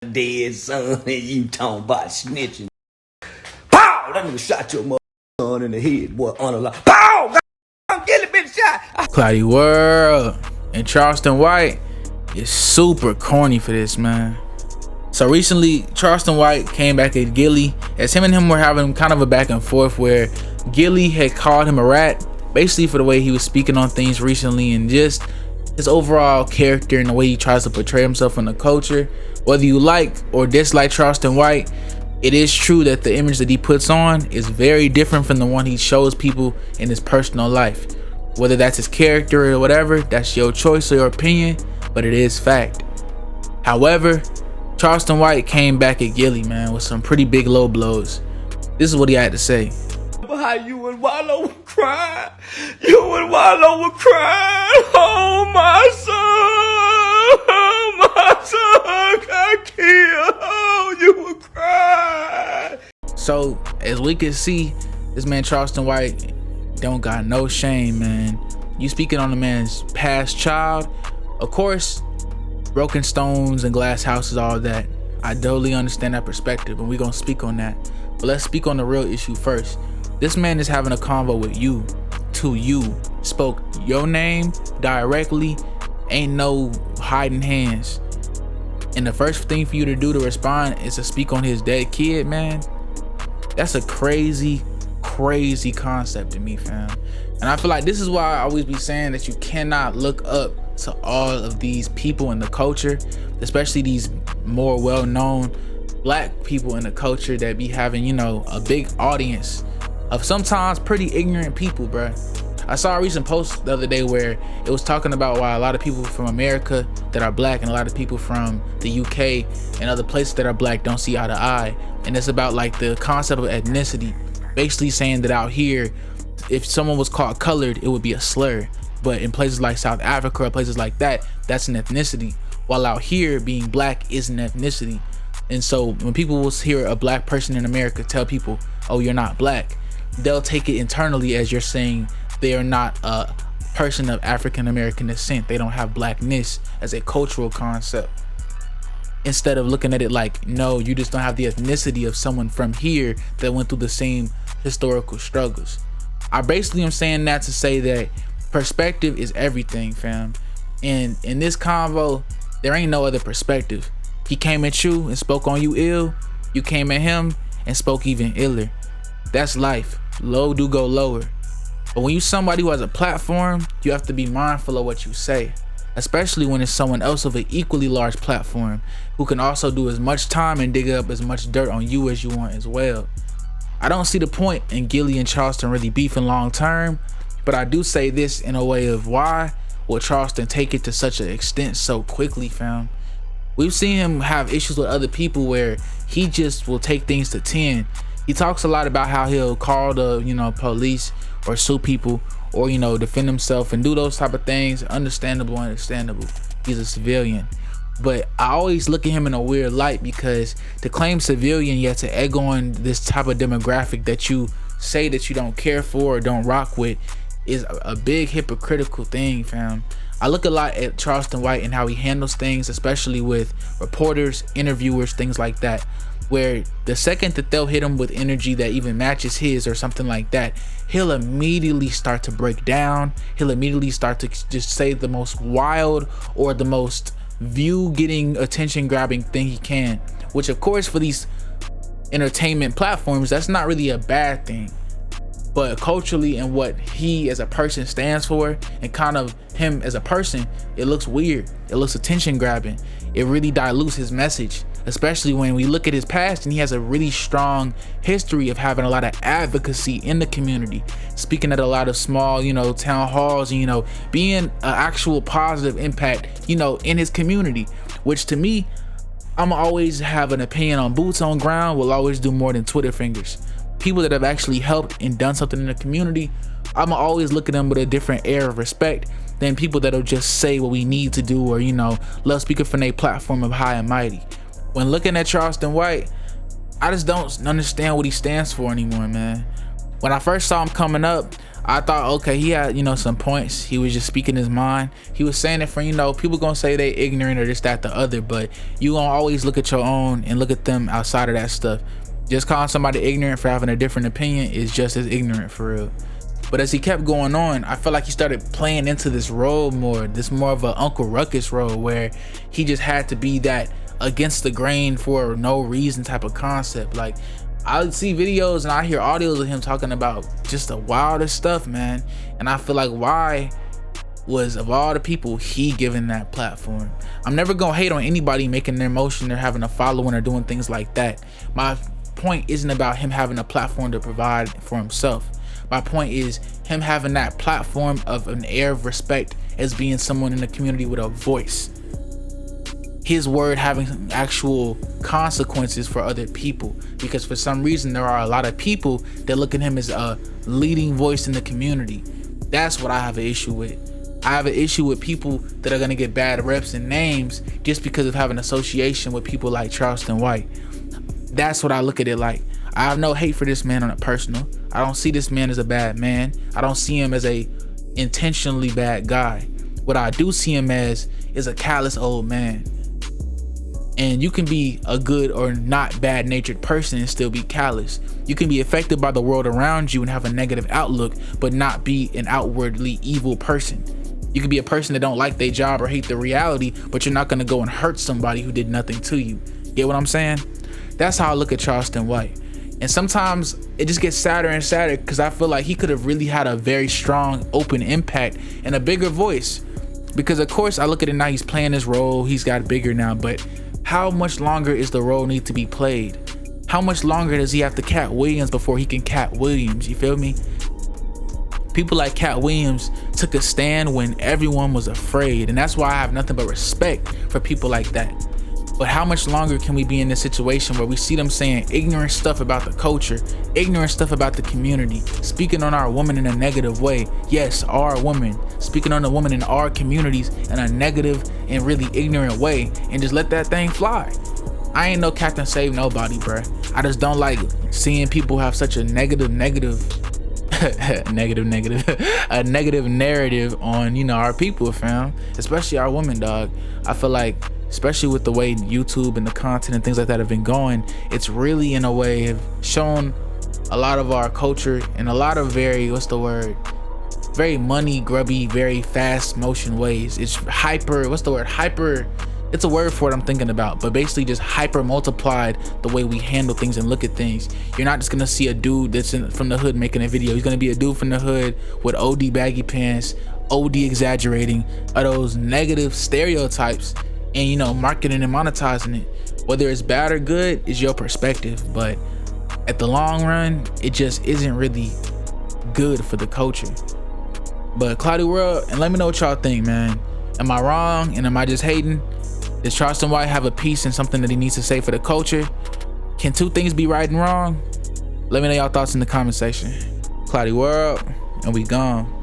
dead son, and you talking about snitching. Pow! That nigga shot your mother son in the head, boy, on the line. Pow! I'm getting a bit shot. ClowdyWorld and Charleston White is super corny for this, man. So recently, Charleston White came back at Gilly as him and him were having kind of a back and forth where Gilly had called him a rat, basically for the way he was speaking on things recently and just his overall character and the way he tries to portray himself in the culture. Whether you like or dislike Charleston White, it is true that the image that he puts on is very different from the one he shows people in his personal life. Whether that's his character or whatever, that's your choice or your opinion, but it is fact. However, Charleston White came back at Gilly, man, with some pretty big low blows. This is what he had to say. How you and Wallow were crying. You and Wallow were crying. Oh, my son got killed. Oh, you were crying. So, as we can see, this man Charleston White don't got no shame, man. You speaking on the man's past child. Of course, broken stones and glass houses, all that. I totally understand that perspective, and we're gonna speak on that. But let's speak on the real issue first. This man is having a convo with you, to you, spoke your name directly, ain't no hiding hands. And the first thing for you to do to respond is to speak on his dead kid, man. That's a crazy concept to me, fam. And I feel like this is why I always be saying that you cannot look up to all of these people in the culture, especially these more well-known black people in the culture that be having, you know, a big audience of sometimes pretty ignorant people, bruh. I saw a recent post the other day where it was talking about why a lot of people from America that are black and a lot of people from the UK and other places that are black don't see eye to eye. And it's about like the concept of ethnicity, basically saying that out here, if someone was called colored, it would be a slur. But in places like South Africa or places like that, that's an ethnicity. While out here, being black is an ethnicity. And so when people will hear a black person in America tell people, oh, you're not black, they'll take it internally as you're saying they are not a person of African American descent. They don't have blackness as a cultural concept. Instead of looking at it like, no, you just don't have the ethnicity of someone from here that went through the same historical struggles. I basically am saying that to say that perspective is everything, fam. And in this convo, there ain't no other perspective. He came at you and spoke on you ill. You came at him and spoke even iller. That's life. Low do go lower. But when you somebody who has a platform, you have to be mindful of what you say, especially when it's someone else of an equally large platform who can also do as much time and dig up as much dirt on you as you want as well. I don't see the point in Gilly and Charleston really beefing long term, but I do say this in a way of why will Charleston take it to such an extent so quickly, fam. We've seen him have issues with other people where he just will take things to 10. He talks a lot about how he'll call the, you know, police or sue people or, you know, defend himself and do those type of things. Understandable. He's a civilian. But I always look at him in a weird light because to claim civilian yet to egg on this type of demographic that you say that you don't care for or don't rock with is a big hypocritical thing, fam. I look a lot at Charleston White and how he handles things, especially with reporters, interviewers, things like that, where the second that they'll hit him with energy that even matches his or something like that, he'll immediately start to break down. He'll immediately start to just say the most wild or the most view-getting, attention-grabbing thing he can, which of course for these entertainment platforms, that's not really a bad thing. But culturally and what he as a person stands for and kind of him as a person, it looks weird. It looks attention grabbing. It really dilutes his message, especially when we look at his past and he has a really strong history of having a lot of advocacy in the community, speaking at a lot of small, you know, town halls and, you know, being an actual positive impact, you know, in his community, which to me, I'm always have an opinion on boots on ground will always do more than Twitter fingers. People that have actually helped and done something in the community, I'm always look at them with a different air of respect than people that'll just say what we need to do or, you know, love speaking from a platform of high and mighty. When looking at Charleston White, I just don't understand what he stands for anymore, man. When I first saw him coming up, I thought, okay, he had, you know, some points. He was just speaking his mind. He was saying it for, you know, people gonna say they ignorant or this, that, the other, but you gonna always look at your own and look at them outside of that stuff. Just calling somebody ignorant for having a different opinion is just as ignorant for real. But as he kept going on, I felt like he started playing into this role more, this more of a Uncle Ruckus role, where he just had to be that against the grain for no reason type of concept. Like, I see videos and I hear audios of him talking about just the wildest stuff, man. And I feel like, why was, of all the people, he given that platform? I'm never gonna hate on anybody making their motion or having a following or doing things like that. My point isn't about him having a platform to provide for himself. My point is him having that platform of an air of respect as being someone in the community with a voice. His word having actual consequences for other people, because for some reason there are a lot of people that look at him as a leading voice in the community. That's what I have an issue with. I have an issue with people that are gonna get bad reps and names just because of having association with people like Charleston White. That's what I look at it like. I have no hate for this man on a personal. I don't see this man as a bad man. I don't see him as a intentionally bad guy. What I do see him as is a callous old man. And you can be a good or not bad natured person and still be callous. You can be affected by the world around you and have a negative outlook, but not be an outwardly evil person. You can be a person that don't like their job or hate the reality, but you're not gonna go and hurt somebody who did nothing to you. Get what I'm saying? That's how I look at Charleston White. And sometimes it just gets sadder and sadder because I feel like he could have really had a very strong, open impact and a bigger voice. Because of course I look at it now, he's playing his role, he's got bigger now, but how much longer is the role need to be played? How much longer does he have to Cat Williams before he can Cat Williams? You feel me? People like Cat Williams took a stand when everyone was afraid, and that's why I have nothing but respect for people like that. But how much longer can we be in this situation where we see them saying ignorant stuff about the culture, ignorant stuff about the community, speaking on our woman in a negative way? Yes, our woman, speaking on the woman in our communities in a negative and really ignorant way, and just let that thing fly. I ain't no Captain Save Nobody, bruh. I just don't like seeing people have such a negative a negative narrative on, you know, our people, fam, especially our women, dog. I feel like, especially with the way YouTube and the content and things like that have been going, it's really in a way have shown a lot of our culture in a lot of very money grubby, very fast motion ways. It's hyper, it's a word for it I'm thinking about, but basically just hyper multiplied the way we handle things and look at things. You're not just gonna see a dude that's from the hood making a video. He's gonna be a dude from the hood with OD baggy pants, OD exaggerating of those negative stereotypes, and, you know, marketing and monetizing it. Whether it's bad or good is your perspective, but at the long run, it just isn't really good for the culture. But ClowdyWorld, and let me know what y'all think, man. Am I wrong and am I just hating? Does Charleston White have a piece and something that he needs to say for the culture? Can two things be right and wrong? Let me know y'all thoughts in the comment section. ClowdyWorld, and we gone.